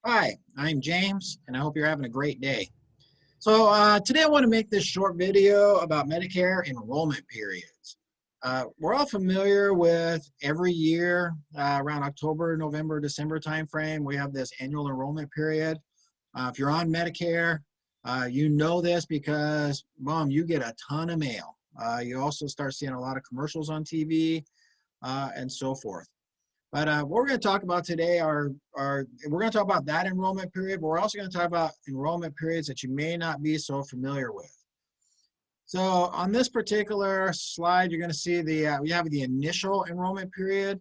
Hi, I'm James, and I hope you're having a great day. So today I want to make this short video about Medicare enrollment periods. We're all familiar with every year around October, November, December timeframe, we have this annual enrollment period. If you're on Medicare, you know this because, Mom, you get a ton of mail. You also start seeing a lot of commercials on TV and so forth. But what we're going to talk about today we're going to talk about that enrollment period, but we're also going to talk about enrollment periods that you may not be so familiar with. So on this particular slide, you're going to see we have the initial enrollment period.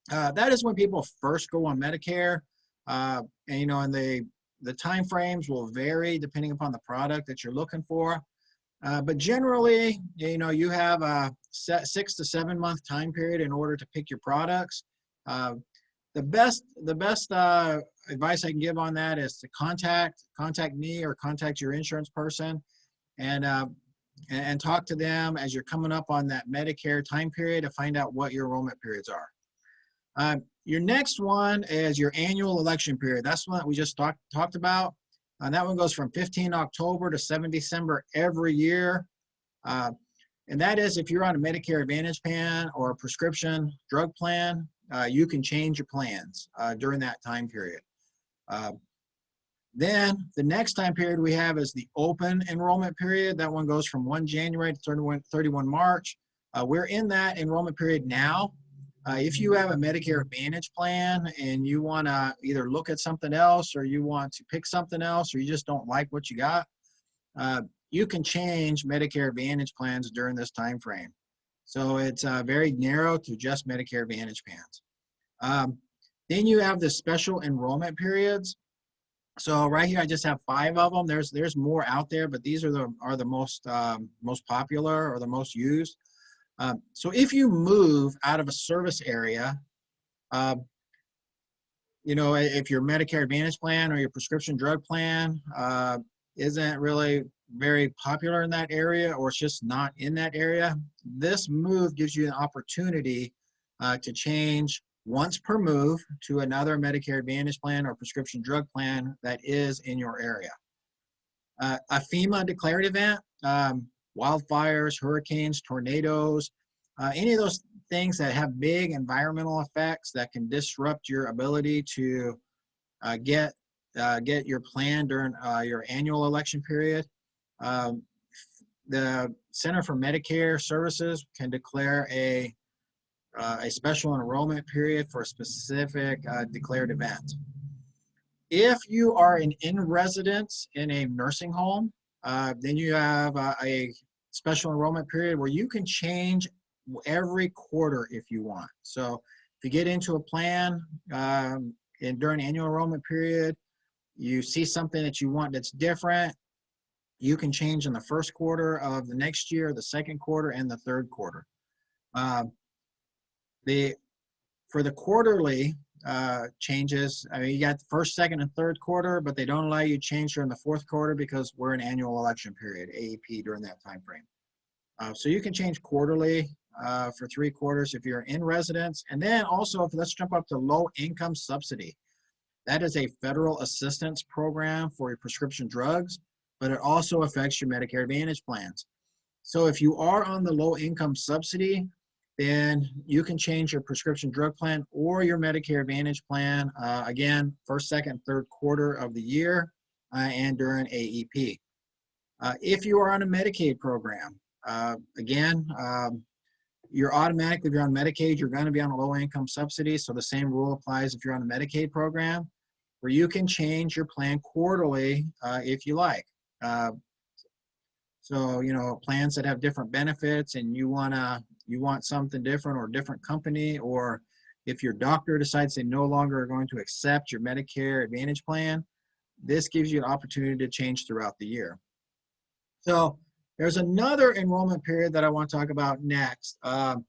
That is when people first go on Medicare, and the time frames will vary depending upon the product that you're looking for. But generally, you have a 6 to 7 month time period in order to pick your products. The best advice I can give on that is to contact me or contact your insurance person and talk to them as you're coming up on that Medicare time period to find out what your enrollment periods are. Your next one is your annual election period. That's one that we just talked about. That one goes from 15 October to 7 December every year. And that is if you're on a Medicare Advantage plan or a prescription drug plan, you can change your plans during that time period. Then the next time period we have is the open enrollment period. That one goes from 1 January to 31 March. We're in that enrollment period now. If you have a Medicare Advantage plan and you want to either look at something else or you want to pick something else or you just don't like what you got, you can change Medicare Advantage plans during this time frame. So it's very narrow to just Medicare Advantage plans. Then you have the special enrollment periods. So right here, I just have 5 of them. There's more out there, but these are the most popular or the most used. So if you move out of a service area, if your Medicare Advantage plan or your prescription drug plan isn't really very popular in that area or it's just not in that area, this move gives you an opportunity to change once per move to another Medicare Advantage plan or prescription drug plan that is in your area. A FEMA declared event, wildfires, hurricanes, tornadoes, any of those things that have big environmental effects that can disrupt your ability to get your plan during your annual election period. The Center for Medicare Services can declare a special enrollment period for a specific declared event. If you are in residence in a nursing home, then you have a special enrollment period where you can change every quarter if you want. So if you get into a plan during annual enrollment period, you see something that you want that's different, you can change in the first quarter of the next year, the second quarter, and the third quarter. For the quarterly changes, I mean, you got the first, second, and third quarter, but they don't allow you to change during the fourth quarter because we're in annual election period, AEP, during that time frame. So you can change quarterly for 3 quarters if you're in residence. And then also, let's jump up to low income subsidy. That is a federal assistance program for your prescription drugs, but it also affects your Medicare Advantage plans. So if you are on the low income subsidy, then you can change your prescription drug plan or your Medicare Advantage plan, again, first, second, third quarter of the year and during AEP. If you are on a Medicaid program, again, you're automatically, if you're on Medicaid, you're going to be on a low income subsidy. So the same rule applies if you're on a Medicaid program, where you can change your plan quarterly if you like. So, plans that have different benefits and you want something different or a different company, or if your doctor decides they no longer are going to accept your Medicare Advantage plan, this gives you an opportunity to change throughout the year. So there's another enrollment period that I want to talk about next. It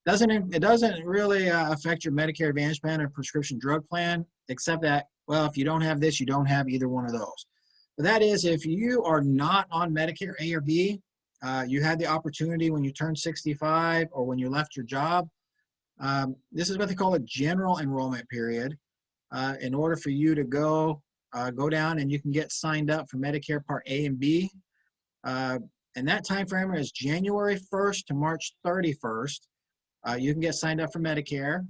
doesn't really affect your Medicare Advantage plan or prescription drug plan, except that, well, if you don't have this, you don't have either one of those. But that is, if you are not on Medicare A or B, you had the opportunity when you turned 65 or when you left your job. This is what they call a general enrollment period. in order for you to go down and you can get signed up for Medicare Part A and B. And that time frame is January 1st to March 31st. You can get signed up for Medicare.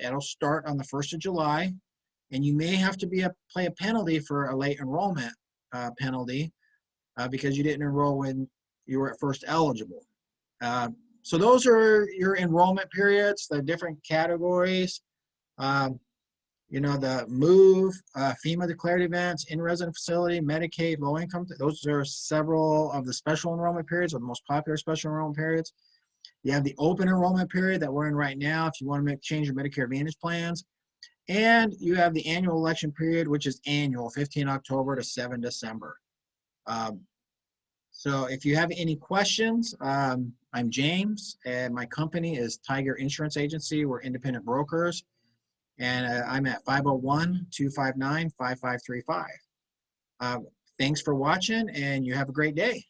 It'll start on the 1st of July, and you may have to pay a penalty for a late enrollment penalty because you didn't enroll when you were at first eligible. So those are your enrollment periods, the different categories. You know, the MOVE, FEMA declared events, in-resident facility, Medicaid, low income, those are several of the special enrollment periods, or the most popular special enrollment periods. You have the open enrollment period that we're in right now if you want to change your Medicare Advantage plans. And you have the annual election period, which is annual, 15 October to 7 December. So if you have any questions, I'm James, and my company is Tiger Insurance Agency. We're independent brokers, and I'm at 501-259-5535. Thanks for watching, and you have a great day.